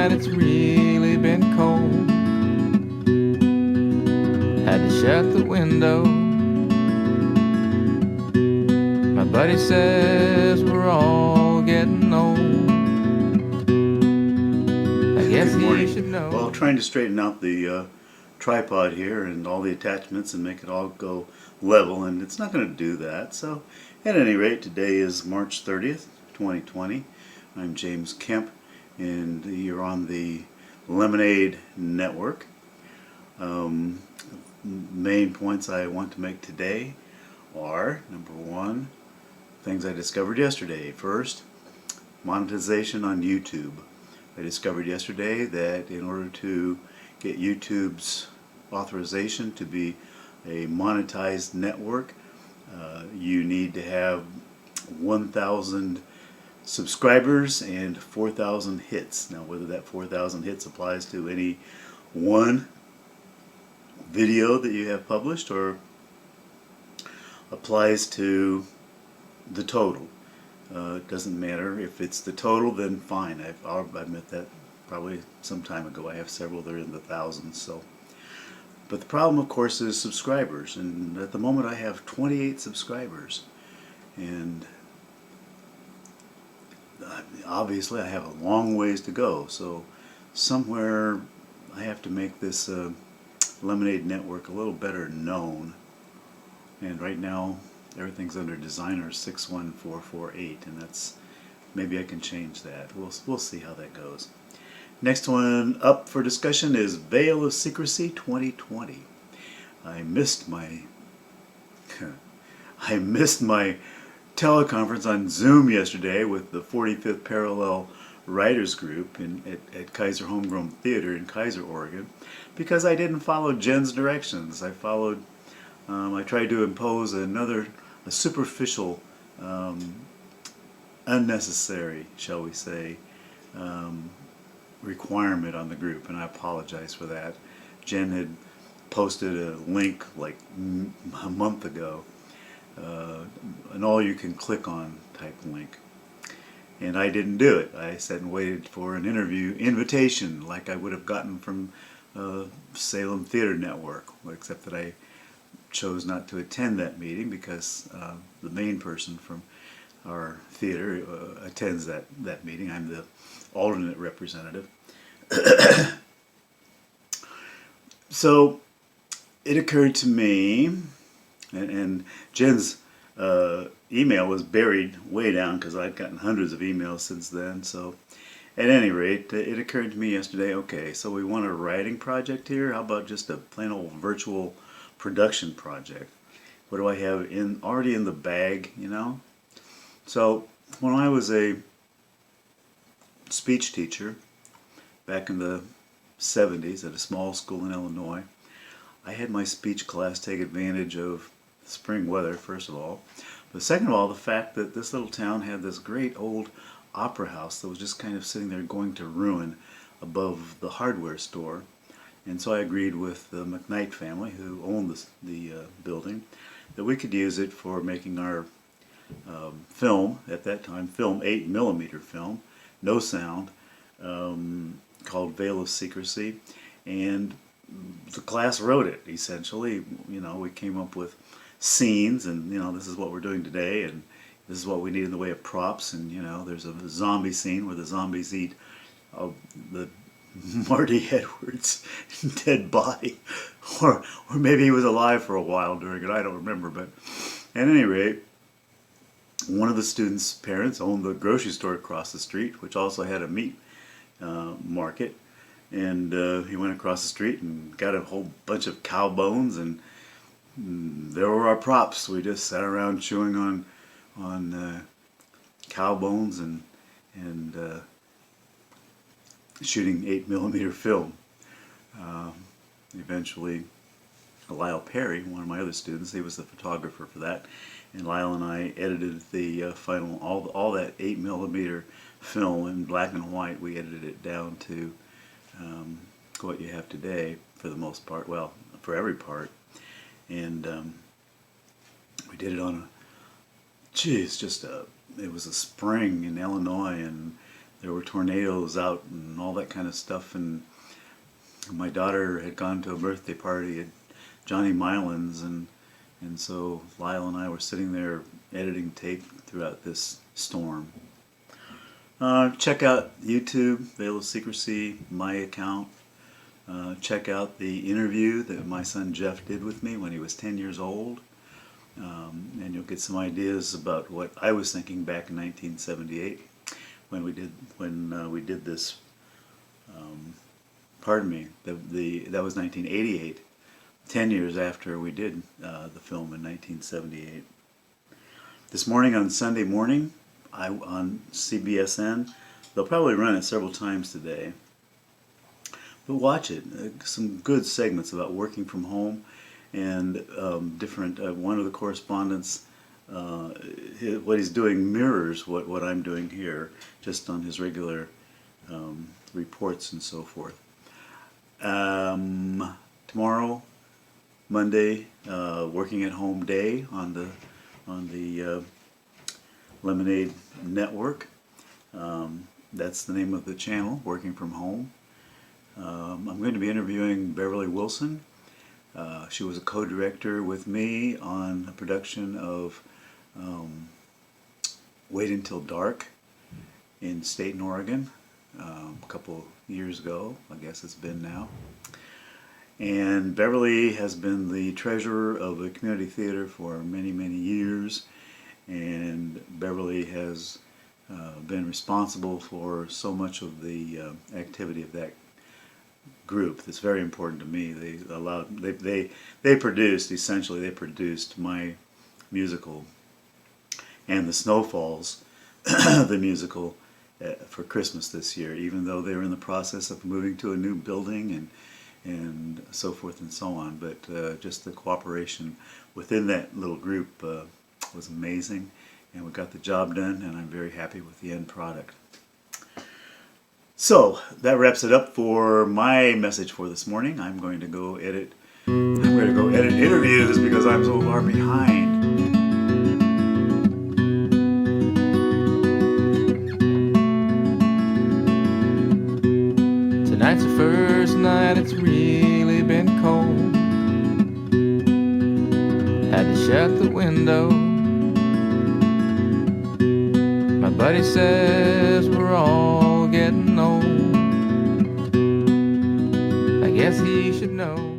that it's really been cold. Had to shut the window. My buddy says we're all getting old. I guess Good he morning. should know. Well, trying to straighten out the tripod here and all the attachments and make it all go level, and it's not going to do that. So, at any rate, today is March 30th, 2020. I'm James Kemp, and you're on the Lemonade Network. Main points I want to make today are, number one, things I discovered yesterday. First, monetization on YouTube. I discovered yesterday that in order to get YouTube's authorization to be a monetized network, you need to have 1,000 subscribers and 4,000 hits. Now, whether that 4,000 hits applies to any one video that you have published or applies to the total. It doesn't matter. If it's the total, then fine. I admit that probably some time ago. I have several that are in the thousands. So, but the problem, of course, is subscribers. And at the moment, I have 28 subscribers, and obviously, I have a long ways to go. So, somewhere I have to make this Lemonade Network a little better known. And right now, everything's under designer 61448, and that's, maybe I can change that. We'll see how that goes. Next one up for discussion is Veil of Secrecy 2020. I missed my teleconference on Zoom yesterday with the 45th Parallel Writers Group at Kaiser Homegrown Theater in Kaiser, Oregon, because I didn't follow Jen's directions. I tried to impose a superficial, unnecessary, shall we say, requirement on the group, and I apologize for that. Jen had posted a link like a month ago, an all-you-can-click on type link, and I didn't do it. I sat and waited for an interview invitation like I would have gotten from Salem Theater Network, except that I chose not to attend that meeting because the main person from our theater attends that meeting. I'm the alternate representative. So it occurred to me, and Jen's email was buried way down because I'd gotten hundreds of emails since then. So at any rate, it occurred to me yesterday, okay, so we want a writing project here. How about just a plain old virtual production project? What do I have already in the bag, you know? So when I was a speech teacher back in the 70s at a small school in Illinois, I had my speech class take advantage of spring weather, first of all. But second of all, the fact that this little town had this great old opera house that was just kind of sitting there going to ruin above the hardware store. And so I agreed with the McKnight family, who owned the building, that we could use it for making our film, at that time, film 8mm film, no sound, called Veil of Secrecy. And the class wrote it, essentially. You know, we came up with scenes, and, you know, this is what we're doing today, and this is what we need in the way of props. And, you know, there's a zombie scene where the zombies eat the Marty Edwards' dead body, or maybe he was alive for a while during it, I don't remember. But at any rate, one of the students' parents owned the grocery store across the street, which also had a meat market, and he went across the street and got a whole bunch of cow bones, and there were our props. We just sat around chewing on cow bones and shooting 8mm film. Eventually, Lyle Perry, one of my other students, he was the photographer for that, and Lyle and I edited the final, all that 8mm film in black and white. We edited it down to what you have today for the most part, well, for every part, and we did it on it was a spring in Illinois, and there were tornadoes out and all that kind of stuff, and my daughter had gone to a birthday party at Johnny Mylan's, and so Lyle and I were sitting there editing tape throughout this storm. Check out YouTube, Veil of Secrecy, my account. Check out the interview that my son Jeff did with me when he was 10 years old. And you'll get some ideas about what I was thinking back in 1978 when we did this. Pardon me, that was 1988, 10 years after we did the film in 1978. This morning on Sunday morning, on CBSN, they'll probably run it several times today. But watch it. Some good segments about working from home, and different. One of the correspondents, what he's doing mirrors what I'm doing here, just on his regular reports and so forth. Tomorrow, Monday, working at home day on the Lemonade Network. That's the name of the channel, Working from Home. I'm going to be interviewing Beverly Wilson. She was a co-director with me on a production of Wait Until Dark in Staten, Oregon, a couple years ago, I guess it's been now. And Beverly has been the treasurer of the community theater for many, many years, and Beverly has been responsible for so much of the activity of that group. That's very important to me. They produced my musical and the Snowfalls, the musical, for Christmas this year, even though they were in the process of moving to a new building and so forth and so on. But just the cooperation within that little group was amazing, and we got the job done, and I'm very happy with the end product. So that wraps it up for my message for this morning. I'm going to go edit interviews because I'm so far behind. Tonight's the first night it's really been cold. Had to shut the window. My buddy says we're all getting old. I guess he should know.